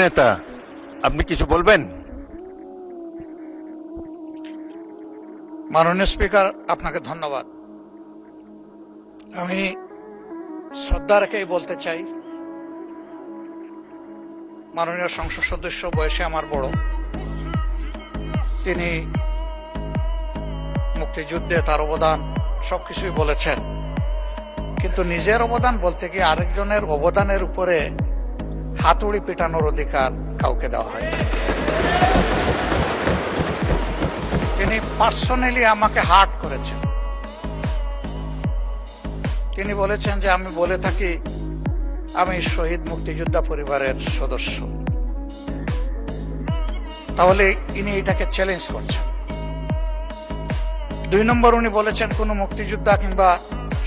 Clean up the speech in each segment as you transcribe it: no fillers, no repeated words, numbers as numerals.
নেতা, আপনি কিছু বলবেন? মাননীয় স্পিকার, আপনাকে ধন্যবাদ। আমি শ্রদ্ধা রেখেই বলতে চাই, মাননীয় সংসদ সদস্য বয়সে আমার বড়, তিনি মুক্তিযুদ্ধে তার অবদান সবকিছুই বলেছেন, কিন্তু নিজের অবদান বলতে গিয়ে আরেকজনের অবদানের উপরে হাতুড়ি পেটানোর অধিকার কাউকে দেওয়া হয়। তিনি পার্সোনালি আমাকে হার্ট করেছেন। তিনি বলেছেন যে আমি বলে থাকি আমি শহীদ মুক্তিযোদ্ধা পরিবারের সদস্য, তাহলে ইনি এটাকে চ্যালেঞ্জ করছেন। 2 নম্বর, উনি বলেছেন কোন মুক্তিযোদ্ধা কিংবা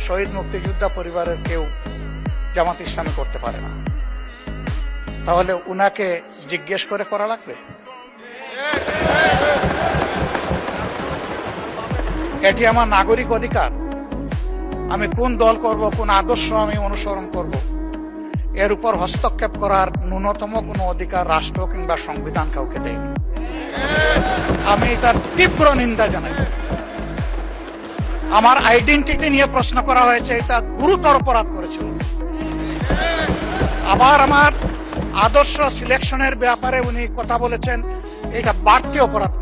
শহীদ মুক্তিযোদ্ধা পরিবারের কেউ জামাত ইসলামী করতে পারে না। তাহলে উনাকে জিজ্ঞেস করে করা লাগবে? এটি আমার নাগরিক অধিকার। আমি কোন দল করব, কোন আদর্শ আমি অনুসরণ করব, এর উপর হস্তক্ষেপ করার ন্যূনতম কোনো অধিকার রাষ্ট্র কিংবা সংবিধান কাউকে দেয়নি। আমি এটার তীব্র নিন্দা জানাই। আমার আইডেন্টিটি নিয়ে প্রশ্ন করা হয়েছে, এটা গুরুতর অপরাধ করেছিল। আবার আমার আদর্শ সিলেকশনের ব্যাপারে উনি কথা বলেছেন, এটা বাড়তি অপরাধ